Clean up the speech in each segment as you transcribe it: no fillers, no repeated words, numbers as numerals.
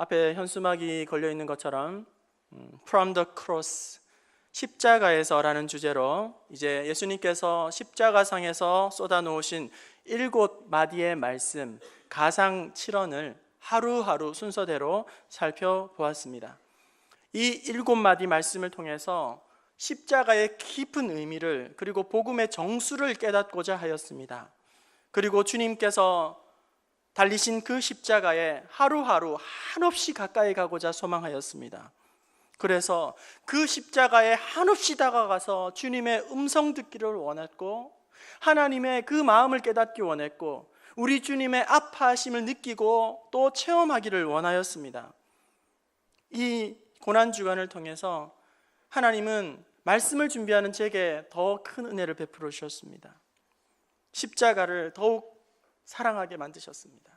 앞에 현수막이 걸려 있는 것처럼 From the Cross, 십자가에서라는 주제로 이제 예수님께서 십자가상에서 쏟아놓으신 7마디의 말씀, 가상 7언을 하루하루 순서대로 살펴보았습니다. 이 7마디 말씀을 통해서 십자가의 깊은 의미를, 그리고 복음의 정수를 깨닫고자 하였습니다. 그리고 주님께서 달리신 그 십자가에 하루하루 한없이 가까이 가고자 소망하였습니다. 그래서 그 십자가에 한없이 다가가서 주님의 음성 듣기를 원했고, 하나님의 그 마음을 깨닫기 원했고, 우리 주님의 아파하심을 느끼고 또 체험하기를 원하였습니다. 이 고난주간을 통해서 하나님은 말씀을 준비하는 제게 더 큰 은혜를 베풀어 주셨습니다. 십자가를 더욱 사랑하게 만드셨습니다.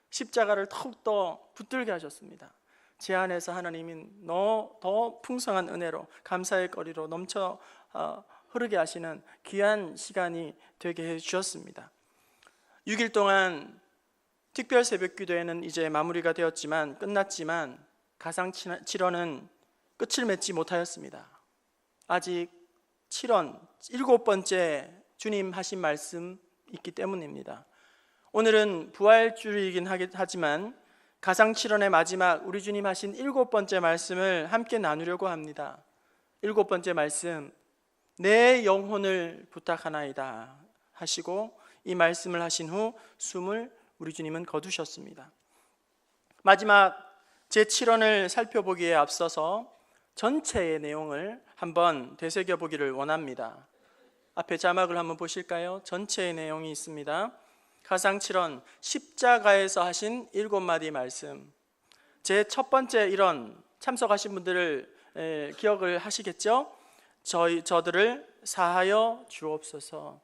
십자가를 더욱더 붙들게 하셨습니다. 제 안에서 하나님은 더 풍성한 은혜로, 감사의 거리로 넘쳐 흐르게 하시는 귀한 시간이 되게 해주셨습니다. 6일 동안 특별 새벽 기도회는 이제 마무리가 끝났지만 가상 7언은 끝을 맺지 못하였습니다. 아직 7원, 7번째 주님 하신 말씀 있기 때문입니다. 오늘은 부활주일이긴 하지만 가상 7언의 마지막 우리 주님 하신 7번째 말씀을 함께 나누려고 합니다. 7번째 말씀, 내 영혼을 부탁하나이다 하시고 이 말씀을 하신 후 숨을 우리 주님은 거두셨습니다. 마지막 제7언을 살펴보기에 앞서서 전체의 내용을 한번 되새겨보기를 원합니다. 앞에 자막을 한번 보실까요? 전체의 내용이 있습니다. 가상 7언, 십자가에서 하신 7마디 말씀. 제 첫 번째 1원 참석하신 분들을 기억을 하시겠죠? 저들을 사하여 주옵소서.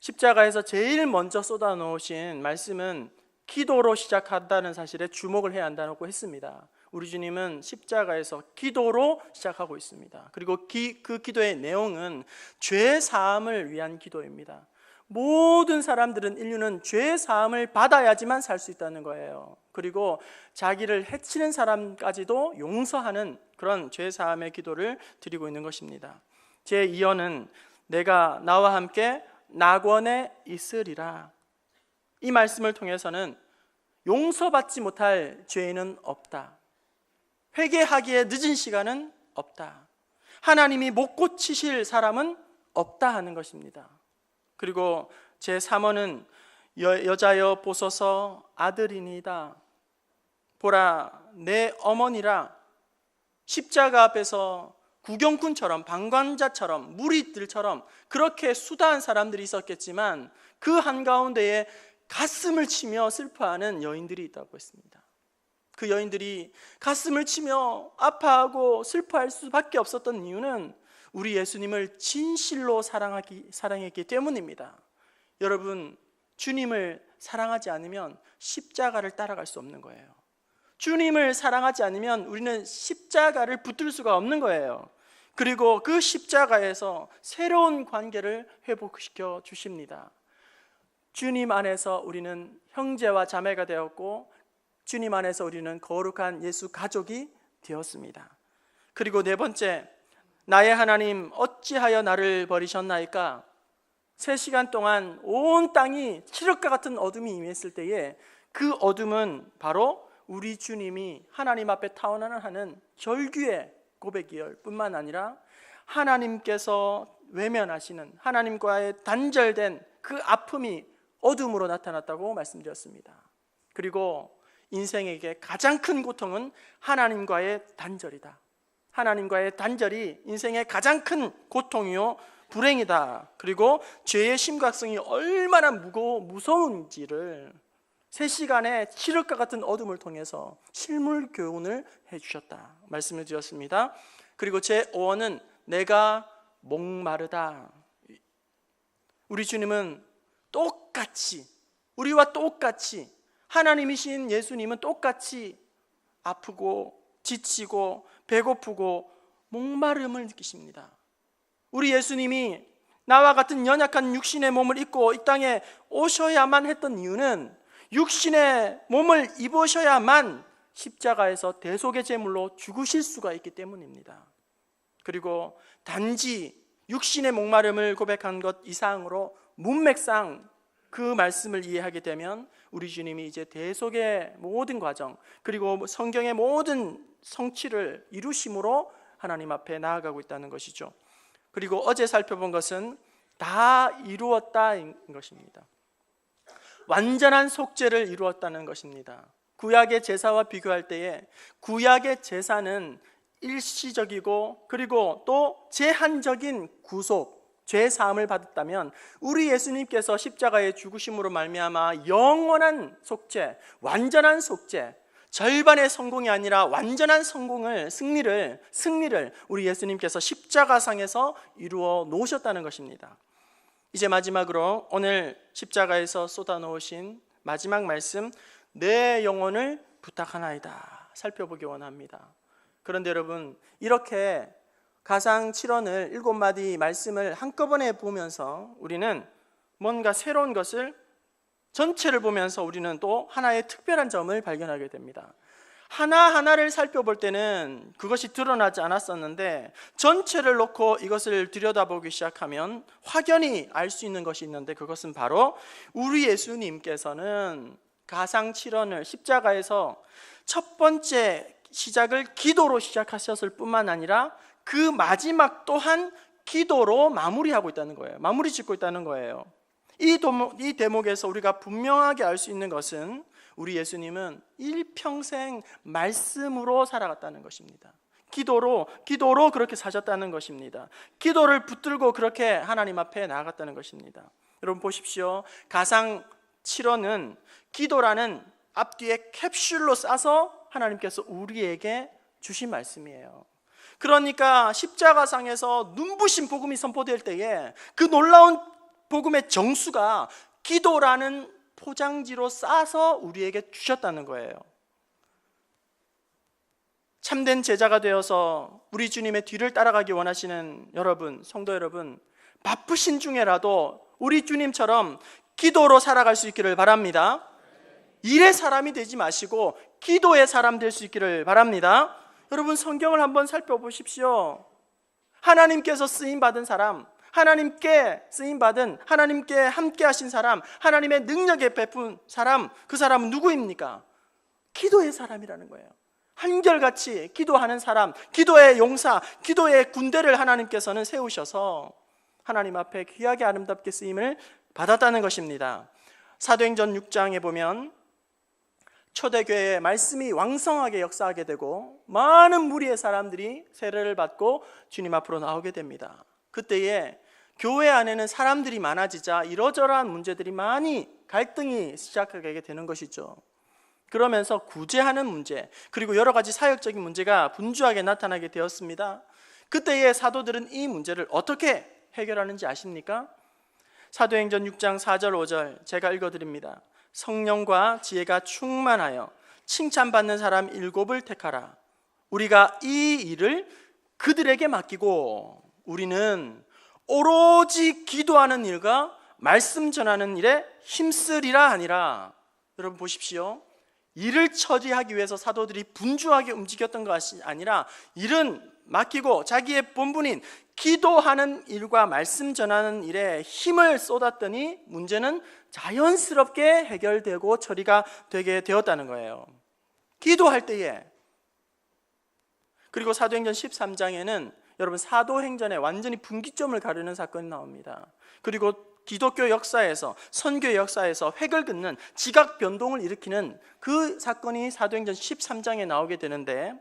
십자가에서 제일 먼저 쏟아놓으신 말씀은 기도로 시작한다는 사실에 주목을 해야 한다고 했습니다. 우리 주님은 십자가에서 기도로 시작하고 있습니다. 그리고 그 기도의 내용은 죄 사함을 위한 기도입니다. 모든 사람들은, 인류는 죄 사함을 받아야지만 살 수 있다는 거예요. 그리고 자기를 해치는 사람까지도 용서하는 그런 죄 사함의 기도를 드리고 있는 것입니다. 제2언은 내가 나와 함께 낙원에 있으리라. 이 말씀을 통해서는 용서받지 못할 죄인은 없다. 회개하기에 늦은 시간은 없다. 하나님이 못 고치실 사람은 없다 하는 것입니다. 그리고 제3언은 여자여 보소서 아들이니이다. 보라 내 어머니라. 십자가 앞에서 구경꾼처럼, 방관자처럼, 무리들처럼 그렇게 수다한 사람들이 있었겠지만 그 한가운데에 가슴을 치며 슬퍼하는 여인들이 있다고 했습니다. 그 여인들이 가슴을 치며 아파하고 슬퍼할 수밖에 없었던 이유는 우리 예수님을 진실로 사랑했기 때문입니다. 여러분, 주님을 사랑하지 않으면 십자가를 따라갈 수 없는 거예요. 주님을 사랑하지 않으면 우리는 십자가를 붙들 수가 없는 거예요. 그리고 그 십자가에서 새로운 관계를 회복시켜 주십니다. 주님 안에서 우리는 형제와 자매가 되었고, 주님 안에서 우리는 거룩한 예수 가족이 되었습니다. 그리고 네 번째, 나의 하나님 어찌하여 나를 버리셨나이까? 3시간 동안 온 땅이 칠흑과 같은 어둠이 임했을 때에 그 어둠은 바로 우리 주님이 하나님 앞에 타원하는 절규의 고백이열 뿐만 아니라 하나님께서 외면하시는, 하나님과의 단절된 그 아픔이 어둠으로 나타났다고 말씀드렸습니다. 그리고 인생에게 가장 큰 고통은 하나님과의 단절이다. 하나님과의 단절이 인생의 가장 큰 고통이요 불행이다. 그리고 죄의 심각성이 얼마나 무서운지를 3시간의 칠흑과 같은 어둠을 통해서 실물 교훈을 해주셨다 말씀을 드렸습니다. 그리고 제5원은 내가 목마르다. 우리 주님은 똑같이, 우리와 똑같이, 하나님이신 예수님은 똑같이 아프고 지치고 배고프고 목마름을 느끼십니다. 우리 예수님이 나와 같은 연약한 육신의 몸을 입고 이 땅에 오셔야만 했던 이유는 육신의 몸을 입으셔야만 십자가에서 대속의 제물로 죽으실 수가 있기 때문입니다. 그리고 단지 육신의 목마름을 고백한 것 이상으로 문맥상 그 말씀을 이해하게 되면 우리 주님이 이제 대속의 모든 과정, 그리고 성경의 모든 성취를 이루심으로 하나님 앞에 나아가고 있다는 것이죠. 그리고 어제 살펴본 것은 다 이루었다인 것입니다. 완전한 속죄를 이루었다는 것입니다. 구약의 제사와 비교할 때에 구약의 제사는 일시적이고 그리고 또 제한적인 구속, 죄 사함을 받았다면 우리 예수님께서 십자가의 죽으심으로 말미암아 영원한 속죄, 완전한 속죄, 절반의 성공이 아니라 완전한 성공을, 승리를 우리 예수님께서 십자가상에서 이루어 놓으셨다는 것입니다. 이제 마지막으로 오늘 십자가에서 쏟아놓으신 마지막 말씀, 내 영혼을 부탁하나이다 살펴보기 원합니다. 그런데 여러분, 이렇게 가상 7원을 7마디 말씀을 한꺼번에 보면서 우리는 뭔가 새로운 것을, 전체를 보면서 우리는 또 하나의 특별한 점을 발견하게 됩니다. 하나하나를 살펴볼 때는 그것이 드러나지 않았었는데 전체를 놓고 이것을 들여다보기 시작하면 확연히 알 수 있는 것이 있는데, 그것은 바로 우리 예수님께서는 가상 7원을 십자가에서 첫 번째 시작을 기도로 시작하셨을 뿐만 아니라 그 마지막 또한 기도로 마무리하고 있다는 거예요. 마무리 짓고 있다는 거예요. 이 대목에서 우리가 분명하게 알 수 있는 것은 우리 예수님은 일평생 말씀으로 살아갔다는 것입니다. 기도로 그렇게 사셨다는 것입니다. 기도를 붙들고 그렇게 하나님 앞에 나아갔다는 것입니다. 여러분 보십시오. 가상 7원은 기도라는 앞뒤에 캡슐로 싸서 하나님께서 우리에게 주신 말씀이에요. 그러니까 십자가상에서 눈부신 복음이 선포될 때에 그 놀라운 복음의 정수가 기도라는 포장지로 싸서 우리에게 주셨다는 거예요. 참된 제자가 되어서 우리 주님의 뒤를 따라가기 원하시는 여러분, 성도 여러분, 바쁘신 중에라도 우리 주님처럼 기도로 살아갈 수 있기를 바랍니다. 일의 사람이 되지 마시고 기도의 사람 될 수 있기를 바랍니다. 여러분, 성경을 한번 살펴보십시오. 하나님께서 쓰임받은 사람, 하나님께 쓰임받은, 하나님께 함께 하신 사람, 하나님의 능력에 베푼 사람, 그 사람은 누구입니까? 기도의 사람이라는 거예요. 한결같이 기도하는 사람, 기도의 용사, 기도의 군대를 하나님께서는 세우셔서 하나님 앞에 귀하게 아름답게 쓰임을 받았다는 것입니다. 사도행전 6장에 보면 초대교회의 말씀이 왕성하게 역사하게 되고 많은 무리의 사람들이 세례를 받고 주님 앞으로 나오게 됩니다. 그때에 교회 안에는 사람들이 많아지자 이러저러한 문제들이 많이 갈등이 시작하게 되는 것이죠. 그러면서 구제하는 문제, 그리고 여러 가지 사역적인 문제가 분주하게 나타나게 되었습니다. 그때의 사도들은 이 문제를 어떻게 해결하는지 아십니까? 사도행전 6장 4절 5절 제가 읽어드립니다. 성령과 지혜가 충만하여 칭찬받는 사람 7을 택하라. 우리가 이 일을 그들에게 맡기고 우리는 오로지 기도하는 일과 말씀 전하는 일에 힘쓰리라 하니라. 여러분 보십시오. 일을 처리하기 위해서 사도들이 분주하게 움직였던 것이 아니라 일은 맡기고 자기의 본분인 기도하는 일과 말씀 전하는 일에 힘을 쏟았더니 문제는 자연스럽게 해결되고 처리가 되게 되었다는 거예요. 기도할 때에. 그리고 사도행전 13장에는 여러분 사도행전에 완전히 분기점을 가르는 사건이 나옵니다. 그리고 기독교 역사에서, 선교 역사에서 획을 긋는 지각 변동을 일으키는 그 사건이 사도행전 13장에 나오게 되는데,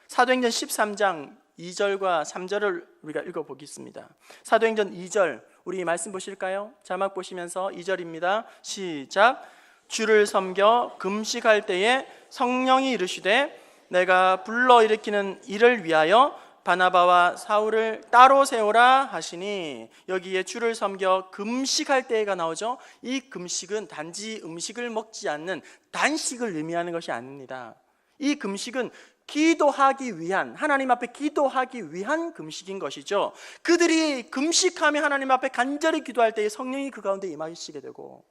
사도행전 13장 2절과 3절을 우리가 읽어보겠습니다. 사도행전 2절 우리 말씀 보실까요? 자막 보시면서 2절입니다. 시작. 주를 섬겨 금식할 때에 성령이 이르시되 내가 불러일으키는 이를 위하여 바나바와 사울을 따로 세우라 하시니, 여기에 주를 섬겨 금식할 때가 나오죠. 이 금식은 단지 음식을 먹지 않는 단식을 의미하는 것이 아닙니다. 이 금식은 기도하기 위한, 하나님 앞에 기도하기 위한 금식인 것이죠. 그들이 금식하며 하나님 앞에 간절히 기도할 때에 성령이 그 가운데 임하시게 되고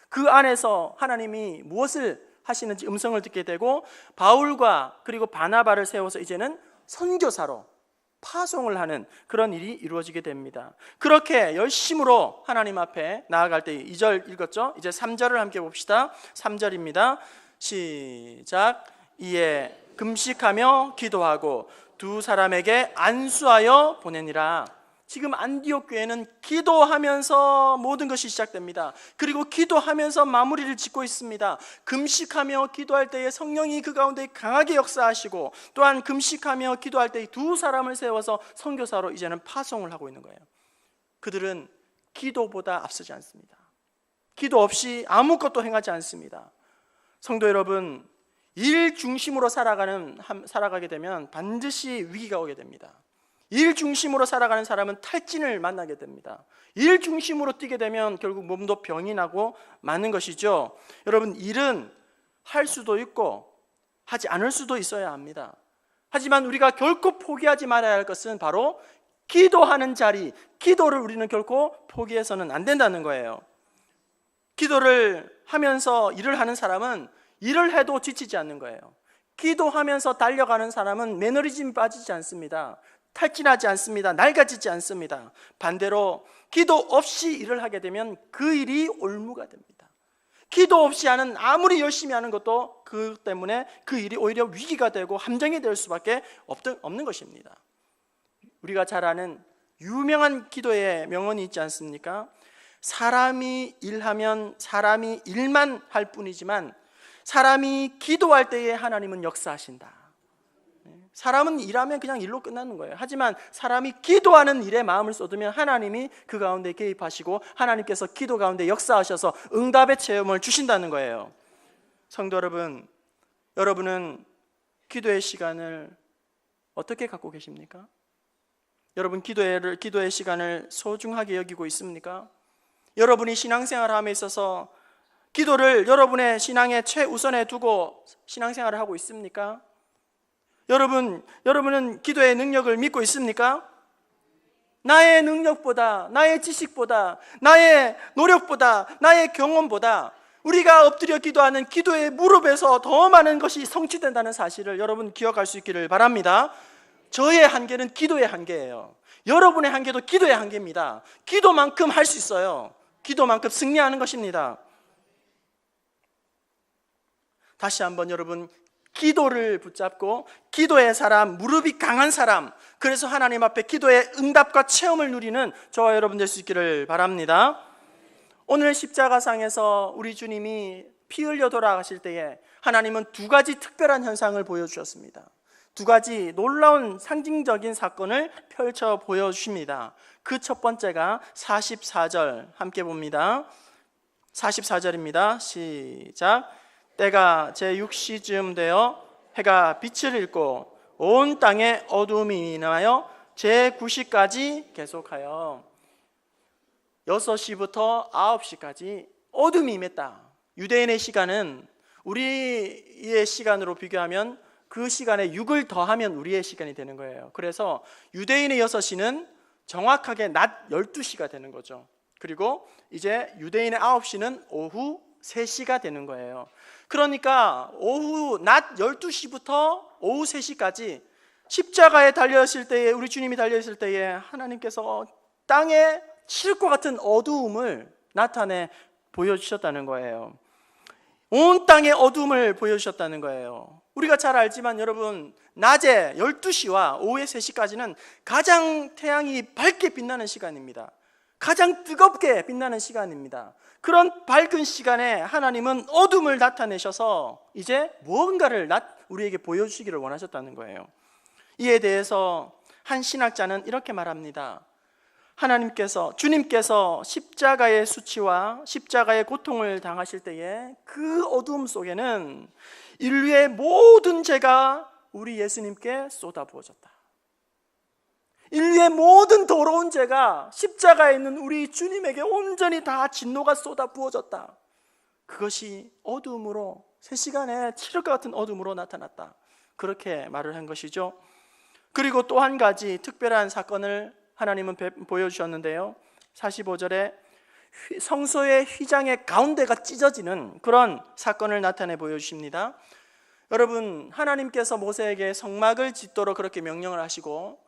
그 안에서 하나님이 무엇을 하시는지 음성을 듣게 되고 바울과 그리고 바나바를 세워서 이제는 선교사로 파송을 하는 그런 일이 이루어지게 됩니다. 그렇게 열심으로 하나님 앞에 나아갈 때 2절 읽었죠? 이제 3절을 함께 봅시다. 3절입니다. 시작. 이에 금식하며 기도하고 두 사람에게 안수하여 보내니라. 지금 안디옥 교회는 기도하면서 모든 것이 시작됩니다. 그리고 기도하면서 마무리를 짓고 있습니다. 금식하며 기도할 때에 성령이 그 가운데 강하게 역사하시고, 또한 금식하며 기도할 때 두 사람을 세워서 선교사로 이제는 파송을 하고 있는 거예요. 그들은 기도보다 앞서지 않습니다. 기도 없이 아무것도 행하지 않습니다. 성도 여러분, 일 중심으로 살아가게 되면 반드시 위기가 오게 됩니다. 일 중심으로 살아가는 사람은 탈진을 만나게 됩니다. 일 중심으로 뛰게 되면 결국 몸도 병이 나고 마는 것이죠. 여러분, 일은 할 수도 있고 하지 않을 수도 있어야 합니다. 하지만 우리가 결코 포기하지 말아야 할 것은 바로 기도하는 자리, 기도를 우리는 결코 포기해서는 안 된다는 거예요. 기도를 하면서 일을 하는 사람은 일을 해도 지치지 않는 거예요. 기도하면서 달려가는 사람은 매너리즘이 빠지지 않습니다. 탈진하지 않습니다. 낡아지지 않습니다. 반대로 기도 없이 일을 하게 되면 그 일이 올무가 됩니다. 기도 없이 하는, 아무리 열심히 하는 것도 그 때문에 그 일이 오히려 위기가 되고 함정이 될 수밖에 없는 것입니다. 우리가 잘 아는 유명한 기도의 명언이 있지 않습니까? 사람이 일하면 사람이 일만 할 뿐이지만 사람이 기도할 때에 하나님은 역사하신다. 사람은 일하면 그냥 일로 끝나는 거예요. 하지만 사람이 기도하는 일에 마음을 쏟으면 하나님이 그 가운데 개입하시고 하나님께서 기도 가운데 역사하셔서 응답의 체험을 주신다는 거예요. 성도 여러분, 여러분은 기도의 시간을 어떻게 갖고 계십니까? 여러분, 기도의 시간을 소중하게 여기고 있습니까? 여러분이 신앙생활함에 있어서 기도를 여러분의 신앙의 최우선에 두고 신앙생활을 하고 있습니까? 여러분은 기도의 능력을 믿고 있습니까? 나의 능력보다, 나의 지식보다, 나의 노력보다, 나의 경험보다 우리가 엎드려 기도하는 기도의 무릎에서 더 많은 것이 성취된다는 사실을 여러분 기억할 수 있기를 바랍니다. 저의 한계는 기도의 한계예요. 여러분의 한계도 기도의 한계입니다. 기도만큼 할 수 있어요. 기도만큼 승리하는 것입니다. 다시 한번 여러분, 기도를 붙잡고 기도의 사람, 무릎이 강한 사람, 그래서 하나님 앞에 기도의 응답과 체험을 누리는 저와 여러분 될 수 있기를 바랍니다. 오늘 십자가상에서 우리 주님이 피 흘려 돌아가실 때에 하나님은 두 가지 특별한 현상을 보여주셨습니다. 두 가지 놀라운 상징적인 사건을 펼쳐 보여주십니다. 그 첫 번째가 44절 함께 봅니다. 44절입니다. 시작. 때가 제6시쯤 되어 해가 빛을 잃고 온 땅에 어두움이 임하여 제9시까지 계속하여 6시부터 9시까지 어둠이 임했다. 유대인의 시간은 우리의 시간으로 비교하면 그 시간에 6을 더하면 우리의 시간이 되는 거예요. 그래서 유대인의 6시는 정확하게 낮 12시가 되는 거죠. 그리고 이제 유대인의 9시는 오후 3시가 되는 거예요. 그러니까 낮 12시부터 오후 3시까지 십자가에 달려있을 때에, 우리 주님이 달려있을 때에 하나님께서 땅에 칠것 같은 어두움을 나타내 보여주셨다는 거예요. 온 땅에 어두움을 보여주셨다는 거예요. 우리가 잘 알지만 여러분, 낮에 12시와 오후에 3시까지는 가장 태양이 밝게 빛나는 시간입니다. 가장 뜨겁게 빛나는 시간입니다. 그런 밝은 시간에 하나님은 어둠을 나타내셔서 이제 무언가를 우리에게 보여주시기를 원하셨다는 거예요. 이에 대해서 한 신학자는 이렇게 말합니다. 주님께서 십자가의 수치와 십자가의 고통을 당하실 때에 그 어둠 속에는 인류의 모든 죄가 우리 예수님께 쏟아부어졌다. 인류의 모든 더러운 죄가 십자가에 있는 우리 주님에게 온전히 다 진노가 쏟아부어졌다. 그것이 어둠으로, 3시간에 칠흑 같은 어둠으로 나타났다. 그렇게 말을 한 것이죠. 그리고 또 한 가지 특별한 사건을 하나님은 보여주셨는데요. 45절에 성소의 휘장의 가운데가 찢어지는 그런 사건을 나타내 보여주십니다. 여러분, 하나님께서 모세에게 성막을 짓도록 그렇게 명령을 하시고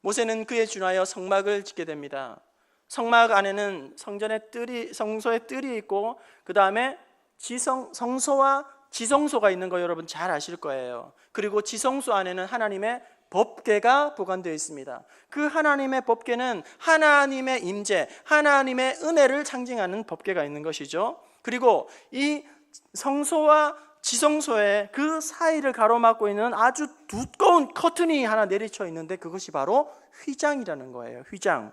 모세는 그에 준하여 성막을 짓게 됩니다. 성막 안에는 성소의 뜰이 있고 그 다음에 성소와 지성소가 있는 거 여러분 잘 아실 거예요. 그리고 지성소 안에는 하나님의 법궤가 보관되어 있습니다. 그 하나님의 법궤는 하나님의 임재, 하나님의 은혜를 상징하는 법궤가 있는 것이죠. 그리고 이 성소와 지성소의 그 사이를 가로막고 있는 아주 두꺼운 커튼이 하나 내리쳐 있는데 그것이 바로 휘장이라는 거예요. 휘장.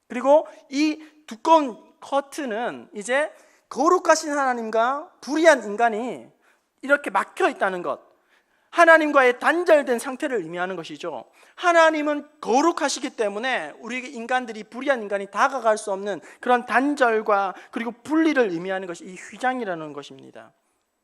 그리고 이 두꺼운 커튼은 이제 거룩하신 하나님과 불의한 인간이 이렇게 막혀 있다는 것, 하나님과의 단절된 상태를 의미하는 것이죠. 하나님은 거룩하시기 때문에 우리 인간들이, 불의한 인간이 다가갈 수 없는 그런 단절과 그리고 분리를 의미하는 것이 이 휘장이라는 것입니다.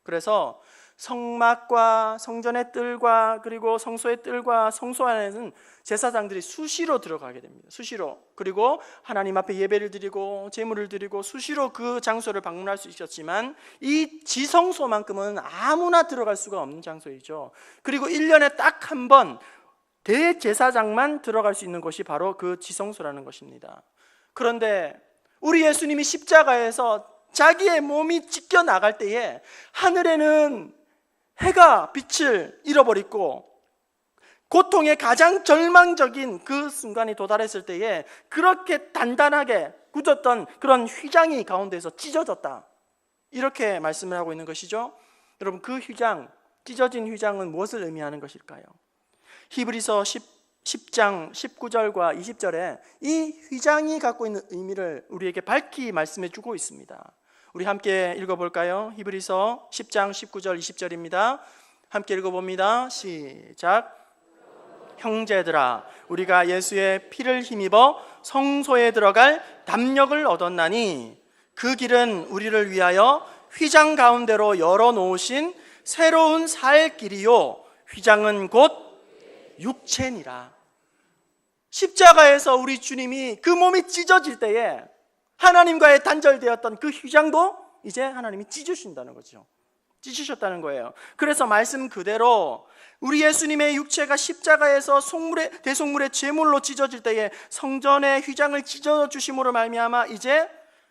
그래서 성막과 성전의 뜰과 그리고 성소의 뜰과 성소 안에는 제사장들이 수시로 들어가게 됩니다. 수시로. 그리고 하나님 앞에 예배를 드리고 제물을 드리고 수시로 그 장소를 방문할 수 있었지만 이 지성소만큼은 아무나 들어갈 수가 없는 장소이죠. 그리고 1년에 딱 한 번 대제사장만 들어갈 수 있는 곳이 바로 그 지성소라는 것입니다. 그런데 우리 예수님이 십자가에서 자기의 몸이 찢겨 나갈 때에 하늘에는 해가 빛을 잃어버리고 고통의 가장 절망적인 그 순간이 도달했을 때에 그렇게 단단하게 굳었던 그런 휘장이 가운데에서 찢어졌다, 이렇게 말씀을 하고 있는 것이죠. 여러분, 그 휘장, 찢어진 휘장은 무엇을 의미하는 것일까요? 히브리서 10장 19절과 20절에 이 휘장이 갖고 있는 의미를 우리에게 밝히 말씀해 주고 있습니다. 우리 함께 읽어볼까요? 히브리서 10장 19절 20절입니다. 함께 읽어봅니다. 시작. 형제들아, 우리가 예수의 피를 힘입어 성소에 들어갈 담력을 얻었나니 그 길은 우리를 위하여 휘장 가운데로 열어놓으신 새로운 살 길이요 휘장은 곧 육체니라. 십자가에서 우리 주님이 그 몸이 찢어질 때에 하나님과의 단절되었던 그 휘장도 이제 하나님이 찢으신다는 거죠. 찢으셨다는 거예요. 그래서 말씀 그대로 우리 예수님의 육체가 십자가에서 대속물의 제물로 찢어질 때에 성전의 휘장을 찢어주심으로 말미암아 이제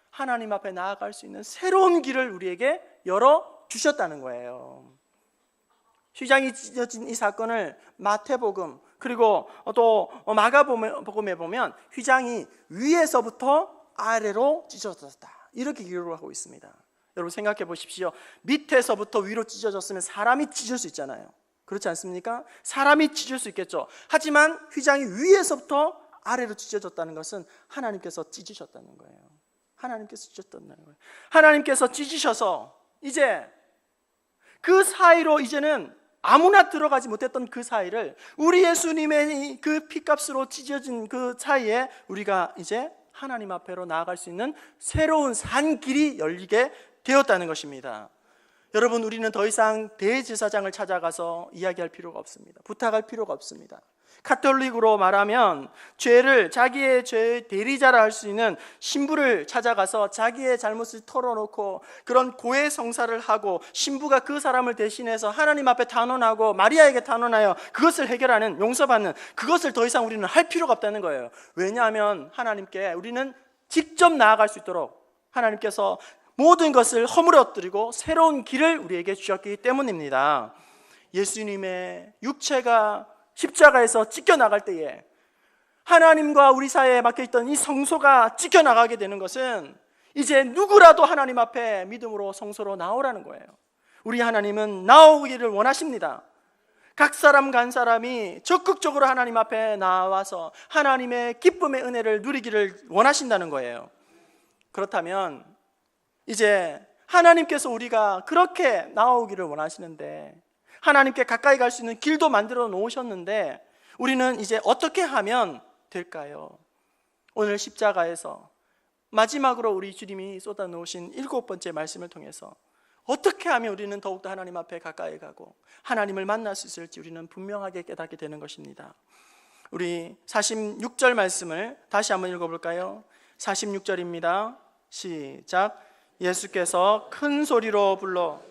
하나님 앞에 나아갈 수 있는 새로운 길을 우리에게 열어주셨다는 거예요. 휘장이 찢어진 이 사건을 마태복음 그리고 또 마가복음에 보면 휘장이 위에서부터 아래로 찢어졌다, 이렇게 기록을 하고 있습니다. 여러분 생각해 보십시오. 밑에서부터 위로 찢어졌으면 사람이 찢을 수 있잖아요. 그렇지 않습니까? 사람이 찢을 수 있겠죠. 하지만 휘장이 위에서부터 아래로 찢어졌다는 것은 하나님께서 찢으셨다는 거예요. 하나님께서 찢으셨다는 거예요. 하나님께서 찢으셔서 이제 그 사이로 이제는 아무나 들어가지 못했던 그 사이를 우리 예수님의 그 피값으로 찢어진 그 사이에 우리가 이제 하나님 앞에로 나아갈 수 있는 새로운 산길이 열리게 되었다는 것입니다. 여러분, 우리는 더 이상 대제사장을 찾아가서 이야기할 필요가 없습니다. 부탁할 필요가 없습니다. 카톨릭으로 말하면 자기의 죄의 대리자라 할 수 있는 신부를 찾아가서 자기의 잘못을 털어놓고 그런 고해 성사를 하고 신부가 그 사람을 대신해서 하나님 앞에 단언하고 마리아에게 단언하여 그것을 해결하는, 용서받는, 그것을 더 이상 우리는 할 필요가 없다는 거예요. 왜냐하면 하나님께 우리는 직접 나아갈 수 있도록 하나님께서 모든 것을 허물어뜨리고 새로운 길을 우리에게 주셨기 때문입니다. 예수님의 육체가 십자가에서 찢겨나갈 때에 하나님과 우리 사이에 막혀있던 이 성소가 찢겨나가게 되는 것은 이제 누구라도 하나님 앞에 믿음으로 성소로 나오라는 거예요. 우리 하나님은 나오기를 원하십니다. 각 사람 간 사람이 적극적으로 하나님 앞에 나와서 하나님의 기쁨의 은혜를 누리기를 원하신다는 거예요. 그렇다면 이제 하나님께서 우리가 그렇게 나오기를 원하시는데, 하나님께 가까이 갈 수 있는 길도 만들어 놓으셨는데 우리는 이제 어떻게 하면 될까요? 오늘 십자가에서 마지막으로 우리 주님이 쏟아 놓으신 7번째 말씀을 통해서 어떻게 하면 우리는 더욱더 하나님 앞에 가까이 가고 하나님을 만날 수 있을지 우리는 분명하게 깨닫게 되는 것입니다. 우리 46절 말씀을 다시 한번 읽어볼까요? 46절입니다. 시작. 예수께서 큰 소리로 불러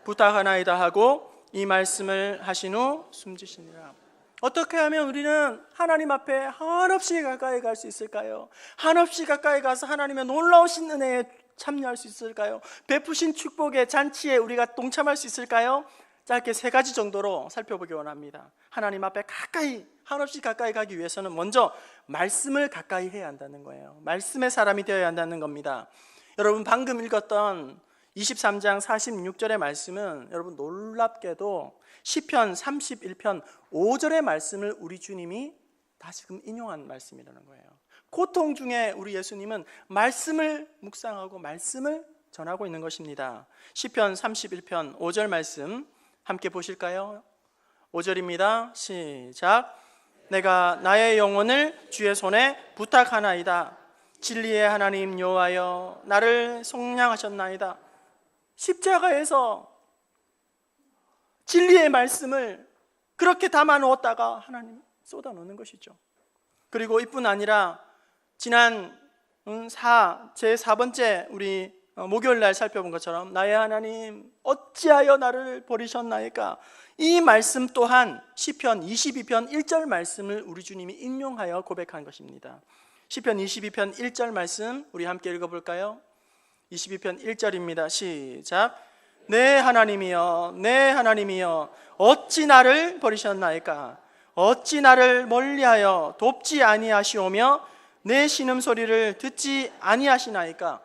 부탁하나이다 하고 이 말씀을 하신 후 숨지시니라. 어떻게 하면 우리는 하나님 앞에 한없이 가까이 갈 수 있을까요? 한없이 가까이 가서 하나님의 놀라우신 은혜에 참여할 수 있을까요? 베푸신 축복의 잔치에 우리가 동참할 수 있을까요? 짧게 3가지 정도로 살펴보기 원합니다. 하나님 앞에 가까이, 한없이 가까이 가기 위해서는 먼저 말씀을 가까이 해야 한다는 거예요. 말씀의 사람이 되어야 한다는 겁니다. 여러분 방금 읽었던 23장 46절의 말씀은 여러분 놀랍게도 시편 31편 5절의 말씀을 우리 주님이 다시금 인용한 말씀이라는 거예요. 고통 중에 우리 예수님은 말씀을 묵상하고 말씀을 전하고 있는 것입니다. 시편 31편 5절 말씀 함께 보실까요? 5절입니다. 시작. 내가 나의 영혼을 주의 손에 부탁하나이다. 진리의 하나님 여호와여 나를 속량하셨나이다. 십자가에서 진리의 말씀을 그렇게 담아 놓았다가 하나님 쏟아 놓는 것이죠. 그리고 이뿐 아니라 지난 제4번째 우리 목요일 날 살펴본 것처럼 나의 하나님 어찌하여 나를 버리셨나이까, 이 말씀 또한 시편 22편 1절 말씀을 우리 주님이 인용하여 고백한 것입니다. 시편 22편 1절 말씀 우리 함께 읽어볼까요? 22편 1절입니다. 시작. 내 하나님이여 내 하나님이여 어찌 나를 버리셨나이까, 어찌 나를 멀리하여 돕지 아니하시오며 내 신음소리를 듣지 아니하시나이까.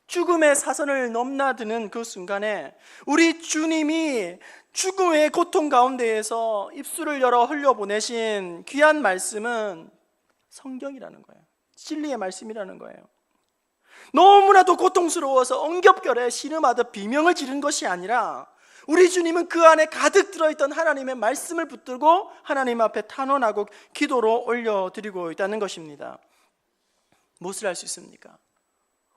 죽음의 사선을 넘나드는 그 순간에 우리 주님이 죽음의 고통 가운데에서 입술을 열어 흘려보내신 귀한 말씀은 성경이라는 거예요. 진리의 말씀이라는 거예요. 너무나도 고통스러워서 엉겹결에 신음하듯 비명을 지른 것이 아니라 우리 주님은 그 안에 가득 들어있던 하나님의 말씀을 붙들고 하나님 앞에 탄원하고 기도로 올려드리고 있다는 것입니다. 무엇을 할 수 있습니까?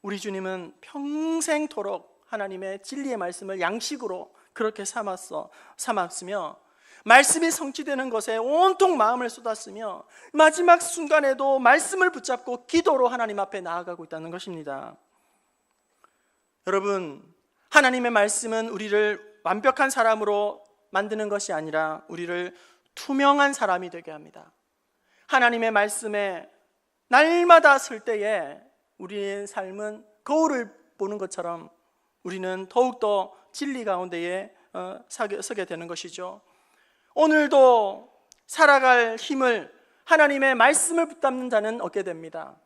우리 주님은 평생토록 하나님의 진리의 말씀을 양식으로 그렇게 삼았으며 말씀이 성취되는 것에 온통 마음을 쏟았으며 마지막 순간에도 말씀을 붙잡고 기도로 하나님 앞에 나아가고 있다는 것입니다. 여러분, 하나님의 말씀은 우리를 완벽한 사람으로 만드는 것이 아니라 우리를 투명한 사람이 되게 합니다. 하나님의 말씀에 날마다 설 때에 우리의 삶은 거울을 보는 것처럼 우리는 더욱더 진리 가운데에 서게 되는 것이죠. 오늘도 살아갈 힘을 하나님의 말씀을 붙잡는 자는 얻게 됩니다.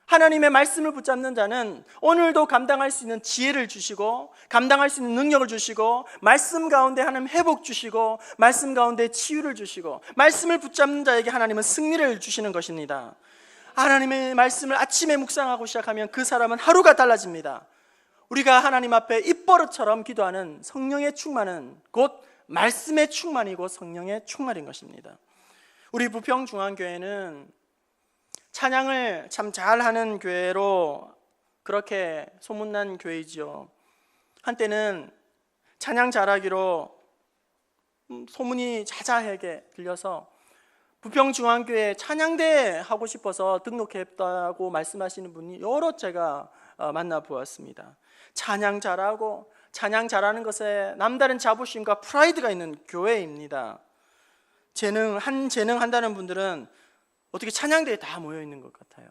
하나님의 말씀을 붙잡는 자는 오늘도 감당할 수 있는 지혜를 주시고 감당할 수 있는 능력을 주시고 말씀 가운데 하나님 회복 주시고 말씀 가운데 치유를 주시고 말씀을 붙잡는 자에게 하나님은 승리를 주시는 것입니다. 하나님의 말씀을 아침에 묵상하고 시작하면 그 사람은 하루가 달라집니다. 우리가 하나님 앞에 입버릇처럼 기도하는 성령의 충만은 곧 말씀의 충만이고 성령의 충만인 것입니다. 우리 부평중앙교회는 찬양을 참 잘하는 교회로 그렇게 소문난 교회이죠. 한때는 찬양 잘하기로 소문이 자자하게 들려서 부평중앙교회 찬양대 하고 싶어서 등록했다고 말씀하시는 분이 여러 제가 만나보았습니다. 찬양 잘하고 찬양 잘하는 것에 남다른 자부심과 프라이드가 있는 교회입니다. 재능 한다는 분들은 어떻게 찬양대에 다 모여 있는 것 같아요.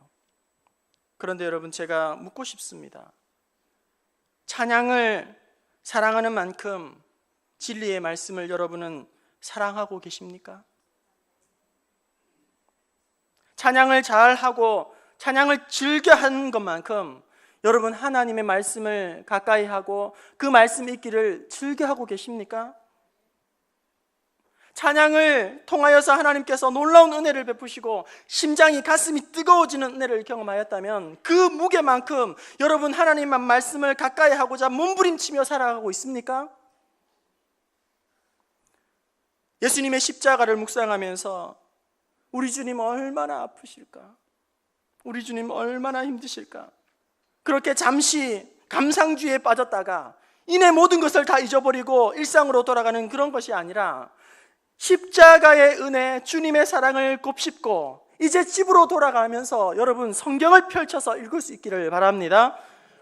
그런데 여러분, 제가 묻고 싶습니다. 찬양을 사랑하는 만큼 진리의 말씀을 여러분은 사랑하고 계십니까? 찬양을 잘하고 찬양을 즐겨 하는 것만큼 여러분 하나님의 말씀을 가까이 하고 그 말씀 읽기를 즐겨 하고 계십니까? 찬양을 통하여서 하나님께서 놀라운 은혜를 베푸시고 심장이 가슴이 뜨거워지는 은혜를 경험하였다면 그 무게만큼 여러분 하나님의 말씀을 가까이 하고자 몸부림치며 살아가고 있습니까? 예수님의 십자가를 묵상하면서 우리 주님 얼마나 아프실까? 우리 주님 얼마나 힘드실까? 그렇게 잠시 감상주의에 빠졌다가 이내 모든 것을 다 잊어버리고 일상으로 돌아가는 그런 것이 아니라 십자가의 은혜, 주님의 사랑을 곱씹고 이제 집으로 돌아가면서 여러분 성경을 펼쳐서 읽을 수 있기를 바랍니다.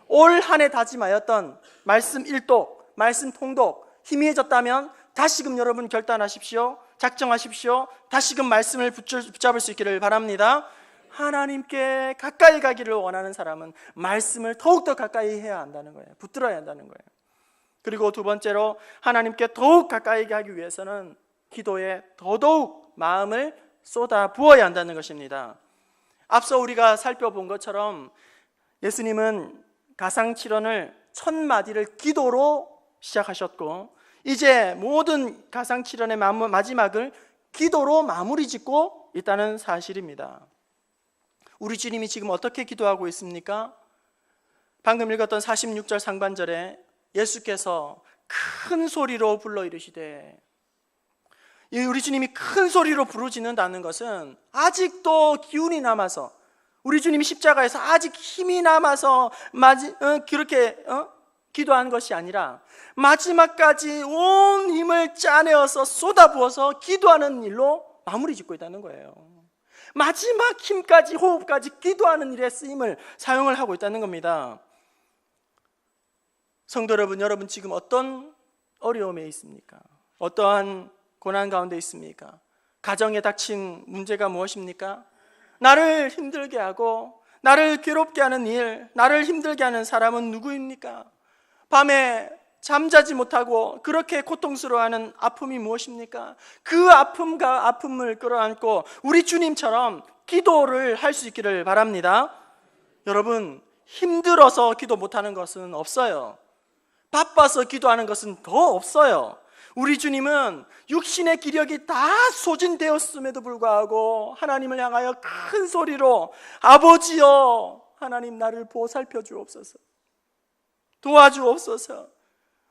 올 한 해 다짐하였던 말씀 일독, 말씀 통독 희미해졌다면 다시금 여러분 결단하십시오. 작정하십시오. 다시금 말씀을 붙잡을 수 있기를 바랍니다. 하나님께 가까이 가기를 원하는 사람은 말씀을 더욱더 가까이 해야 한다는 거예요. 붙들어야 한다는 거예요. 그리고 두 번째로 하나님께 더욱 가까이 가기 위해서는 기도에 더더욱 마음을 쏟아 부어야 한다는 것입니다. 앞서 우리가 살펴본 것처럼 예수님은 가상칠언을 1000마디를 기도로 시작하셨고 이제 모든 가상칠언의 마지막을 기도로 마무리 짓고 있다는 사실입니다. 우리 주님이 지금 어떻게 기도하고 있습니까? 방금 읽었던 46절 상반절에 예수께서 큰 소리로 불러 이르시되, 우리 주님이 큰 소리로 부르짖는다는 것은 아직도 기운이 남아서, 우리 주님이 십자가에서 아직 힘이 남아서 그렇게 기도한 것이 아니라 마지막까지 온 힘을 짜내어서 쏟아부어서 기도하는 일로 마무리 짓고 있다는 거예요. 마지막 힘까지, 호흡까지 기도하는 일에 쓰임을 사용을 하고 있다는 겁니다. 성도 여러분, 여러분 지금 어떤 어려움에 있습니까? 어떠한 고난 가운데 있습니까? 가정에 닥친 문제가 무엇입니까? 나를 힘들게 하고 나를 괴롭게 하는 일, 나를 힘들게 하는 사람은 누구입니까? 밤에 잠자지 못하고 그렇게 고통스러워하는 아픔이 무엇입니까? 그 아픔을 끌어안고 우리 주님처럼 기도를 할 수 있기를 바랍니다. 여러분, 힘들어서 기도 못하는 것은 없어요. 바빠서 기도하는 것은 더 없어요. 우리 주님은 육신의 기력이 다 소진되었음에도 불구하고 하나님을 향하여 큰 소리로 아버지여, 하나님 나를 보살펴 주옵소서, 도와주옵소서,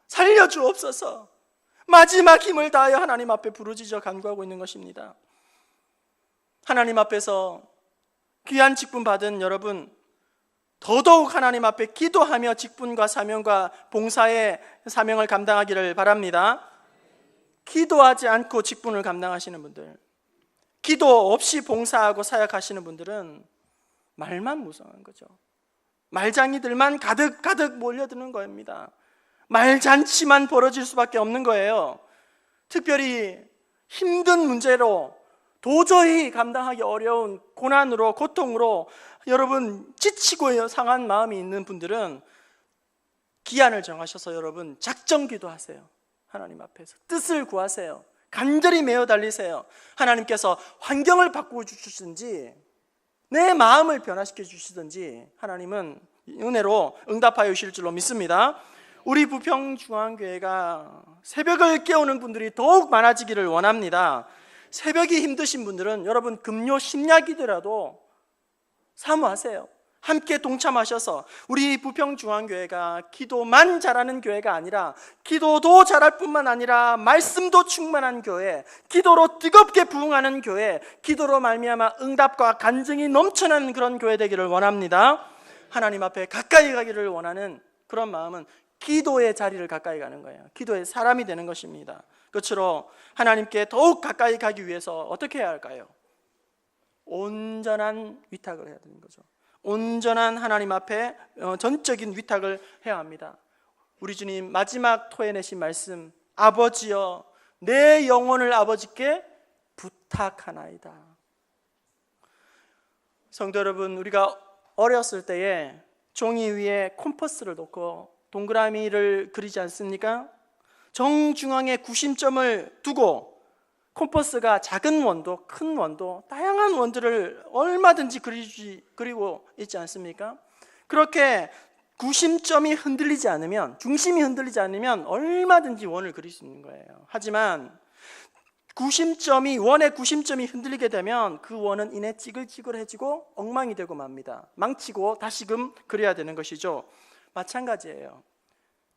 살려주옵소서, 마지막 힘을 다하여 하나님 앞에 부르짖어 간구하고 있는 것입니다. 하나님 앞에서 귀한 직분 받은 여러분, 더더욱 하나님 앞에 기도하며 직분과 사명과 봉사의 사명을 감당하기를 바랍니다. 기도하지 않고 직분을 감당하시는 분들, 기도 없이 봉사하고 사역하시는 분들은 말만 무성한 거죠. 말장이들만 가득 몰려드는 겁니다. 말잔치만 벌어질 수밖에 없는 거예요. 특별히 힘든 문제로 도저히 감당하기 어려운 고난으로, 고통으로 여러분 지치고 상한 마음이 있는 분들은 기한을 정하셔서 여러분 작정기도 하세요. 하나님 앞에서 뜻을 구하세요. 간절히 메어 달리세요. 하나님께서 환경을 바꾸어 주시든지 내 마음을 변화시켜 주시든지 하나님은 은혜로 응답하여 주실 줄로 믿습니다. 우리 부평중앙교회가 새벽을 깨우는 분들이 더욱 많아지기를 원합니다. 새벽이 힘드신 분들은 여러분 금요 심야기도라도 사모하세요. 함께 동참하셔서 우리 부평중앙교회가 기도만 잘하는 교회가 아니라 기도도 잘할 뿐만 아니라 말씀도 충만한 교회, 기도로 뜨겁게 부응하는 교회, 기도로 말미암아 응답과 간증이 넘쳐나는 그런 교회 되기를 원합니다. 하나님 앞에 가까이 가기를 원하는 그런 마음은 기도의 자리를 가까이 가는 거예요. 기도의 사람이 되는 것입니다. 끝으로 하나님께 더욱 가까이 가기 위해서 어떻게 해야 할까요? 온전한 위탁을 해야 되는 거죠. 온전한 하나님 앞에 전적인 위탁을 해야 합니다. 우리 주님 마지막 토해내신 말씀, 아버지여 내 영혼을 아버지께 부탁하나이다. 성도 여러분, 우리가 어렸을 때에 종이 위에 콤퍼스를 놓고 동그라미를 그리지 않습니까? 정중앙에 구심점을 두고 콤퍼스가 작은 원도, 큰 원도, 다양한 원들을 얼마든지 그리고 있지 않습니까? 그렇게 구심점이 흔들리지 않으면, 중심이 흔들리지 않으면 얼마든지 원을 그릴 수 있는 거예요. 하지만 원의 구심점이 흔들리게 되면 그 원은 이내 찌글찌글해지고 엉망이 되고 맙니다. 망치고 다시금 그려야 되는 것이죠. 마찬가지예요.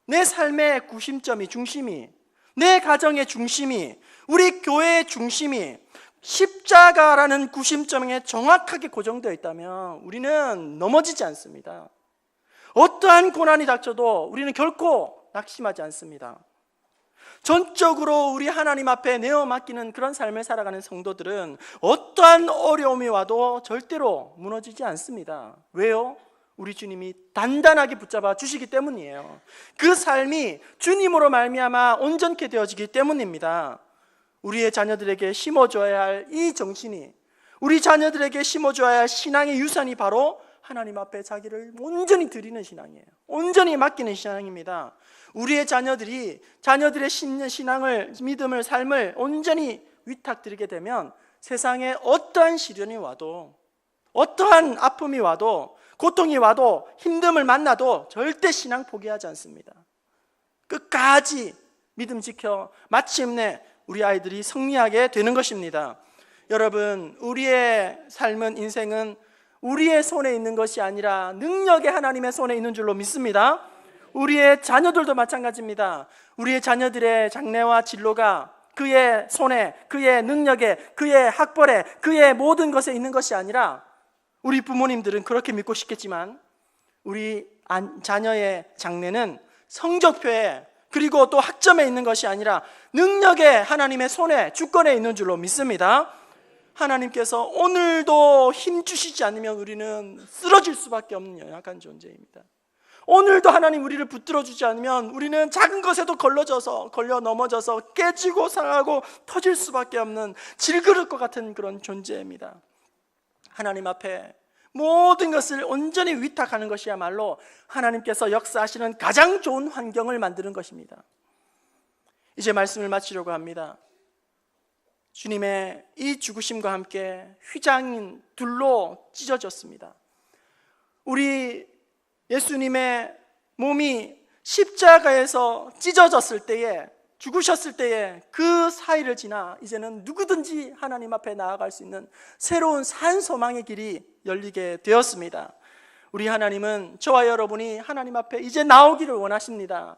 내 삶의 구심점이, 중심이, 내 가정의 중심이, 우리 교회의 중심이 십자가라는 구심점에 정확하게 고정되어 있다면 우리는 넘어지지 않습니다. 어떠한 고난이 닥쳐도 우리는 결코 낙심하지 않습니다. 전적으로 우리 하나님 앞에 내어 맡기는 그런 삶을 살아가는 성도들은 어떠한 어려움이 와도 절대로 무너지지 않습니다. 왜요? 우리 주님이 단단하게 붙잡아 주시기 때문이에요. 그 삶이 주님으로 말미암아 온전케 되어지기 때문입니다. 우리의 자녀들에게 심어줘야 할 이 정신이, 우리 자녀들에게 심어줘야 할 신앙의 유산이 바로 하나님 앞에 자기를 온전히 드리는 신앙이에요. 온전히 맡기는 신앙입니다. 우리의 자녀들이 자녀들의 신앙을, 믿음을, 삶을 온전히 위탁드리게 되면 세상에 어떠한 시련이 와도, 어떠한 아픔이 와도, 고통이 와도, 힘듦을 만나도 절대 신앙 포기하지 않습니다. 끝까지 믿음 지켜 마침내 우리 아이들이 승리하게 되는 것입니다. 여러분, 우리의 삶은, 인생은 우리의 손에 있는 것이 아니라 능력의 하나님의 손에 있는 줄로 믿습니다. 우리의 자녀들도 마찬가지입니다. 우리의 자녀들의 장래와 진로가 그의 손에, 그의 능력에, 그의 학벌에, 그의 모든 것에 있는 것이 아니라, 우리 부모님들은 그렇게 믿고 싶겠지만 우리 자녀의 장래는 성적표에, 그리고 또 학점에 있는 것이 아니라 능력의 하나님의 손에, 주권에 있는 줄로 믿습니다. 하나님께서 오늘도 힘 주시지 않으면 우리는 쓰러질 수밖에 없는 연약한 존재입니다. 오늘도 하나님 우리를 붙들어 주지 않으면 우리는 작은 것에도 걸려 넘어져서 깨지고 상하고 터질 수밖에 없는 질그릇과 같은 그런 존재입니다. 하나님 앞에 모든 것을 온전히 위탁하는 것이야말로 하나님께서 역사하시는 가장 좋은 환경을 만드는 것입니다. 이제 말씀을 마치려고 합니다. 주님의 이 죽으심과 함께 휘장인 둘로 찢어졌습니다. 우리 예수님의 몸이 십자가에서 찢어졌을 때에, 죽으셨을 때에 그 사이를 지나 이제는 누구든지 하나님 앞에 나아갈 수 있는 새로운 산 소망의 길이 열리게 되었습니다. 우리 하나님은 저와 여러분이 하나님 앞에 이제 나오기를 원하십니다.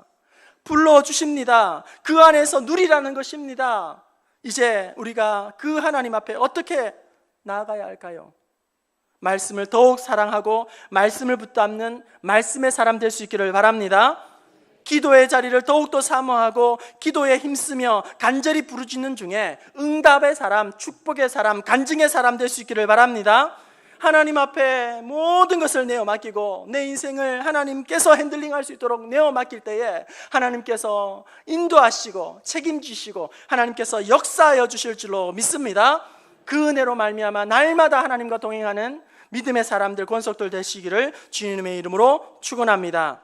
불러주십니다. 그 안에서 누리라는 것입니다. 이제 우리가 그 하나님 앞에 어떻게 나아가야 할까요? 말씀을 더욱 사랑하고 말씀을 붙잡는 말씀의 사람 될 수 있기를 바랍니다. 기도의 자리를 더욱더 사모하고 기도에 힘쓰며 간절히 부르짖는 중에 응답의 사람, 축복의 사람, 간증의 사람 될 수 있기를 바랍니다. 하나님 앞에 모든 것을 내어 맡기고 내 인생을 하나님께서 핸들링할 수 있도록 내어 맡길 때에 하나님께서 인도하시고 책임지시고 하나님께서 역사하여 주실 줄로 믿습니다. 그 은혜로 말미암아 날마다 하나님과 동행하는 믿음의 사람들, 권속들 되시기를 주님의 이름으로 축원합니다.